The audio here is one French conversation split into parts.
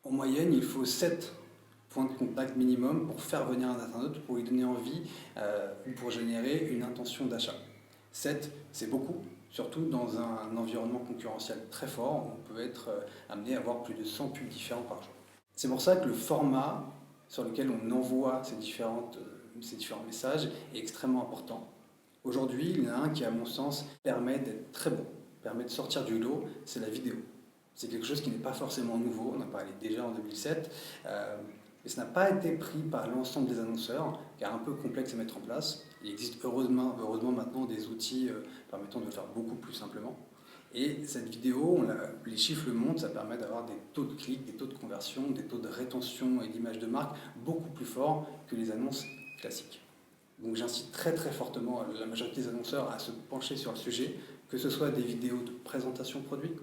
En moyenne, il faut 7 points de contact minimum pour faire venir un internaute, pour lui donner envie ou pour générer une intention d'achat. 7, c'est beaucoup, surtout dans un environnement concurrentiel très fort. On peut être amené à avoir plus de 100 pubs différents par jour. C'est pour ça que le format sur lequel on envoie ces différents messages est extrêmement important. Aujourd'hui, il y en a un qui, à mon sens, permet d'être très bon, permet de sortir du lot, c'est la vidéo. C'est quelque chose qui n'est pas forcément nouveau, on en parlait déjà en 2007, mais ça n'a pas été pris par l'ensemble des annonceurs, car un peu complexe à mettre en place. Il existe heureusement maintenant des outils permettant de le faire beaucoup plus simplement. Et cette vidéo, les chiffres le montrent, ça permet d'avoir des taux de clics, des taux de conversion, des taux de rétention et d'image de marque beaucoup plus forts que les annonces classiques. Donc j'incite très fortement la majorité des annonceurs à se pencher sur le sujet, que ce soit des vidéos de présentation produit,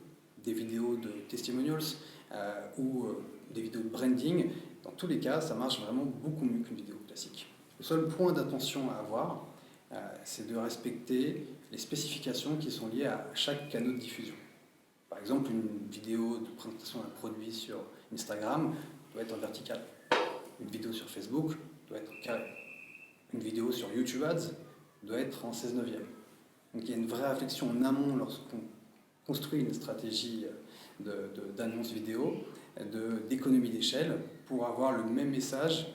des vidéos de testimonials ou des vidéos de branding. Dans tous les cas, ça marche vraiment beaucoup mieux qu'une vidéo classique. Le seul point d'attention à avoir, c'est de respecter les spécifications qui sont liées à chaque canal de diffusion. Par exemple, une vidéo de présentation d'un produit sur Instagram doit être en vertical. Une vidéo sur Facebook doit être en carré. Une vidéo sur YouTube Ads doit être en 16/9. Donc il y a une vraie réflexion en amont lorsqu'on construit une stratégie d'annonce vidéo, d'économie d'échelle, pour avoir le même message,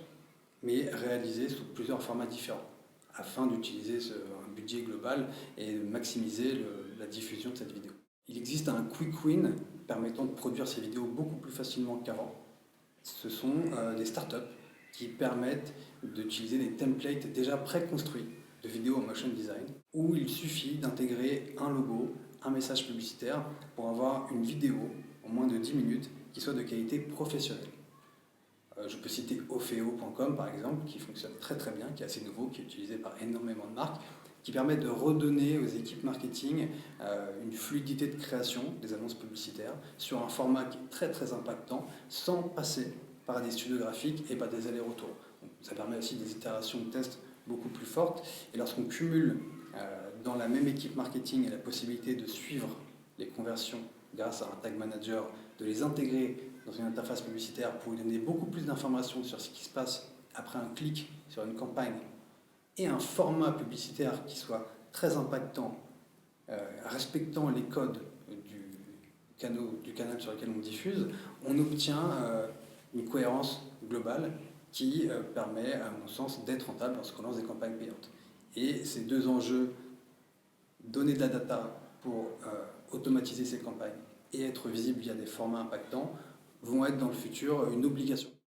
mais réalisé sous plusieurs formats différents, afin d'utiliser un budget global et de maximiser la diffusion de cette vidéo. Il existe un quick win permettant de produire ces vidéos beaucoup plus facilement qu'avant. Ce sont des startups qui permettent d'utiliser des templates déjà préconstruits de vidéos en motion design, où il suffit d'intégrer un logo, un message publicitaire pour avoir une vidéo en moins de 10 minutes qui soit de qualité professionnelle. Je peux citer Ofeo.com par exemple, qui fonctionne très bien, qui est assez nouveau, qui est utilisé par énormément de marques, qui permet de redonner aux équipes marketing une fluidité de création des annonces publicitaires sur un format qui est très impactant, sans passer par des studios graphiques et par des allers-retours. Ça permet aussi des itérations de tests beaucoup plus fortes. Et lorsqu'on cumule dans la même équipe marketing la possibilité de suivre les conversions grâce à un tag manager, de les intégrer dans une interface publicitaire pour lui donner beaucoup plus d'informations sur ce qui se passe après un clic sur une campagne, et un format publicitaire qui soit très impactant, respectant les codes du canal sur lequel on diffuse, on obtient une cohérence globale qui permet, à mon sens, d'être rentable lorsqu'on lance des campagnes payantes. Et ces deux enjeux, donner de la data pour automatiser ces campagnes et être visible via des formats impactants, vont être dans le futur une obligation.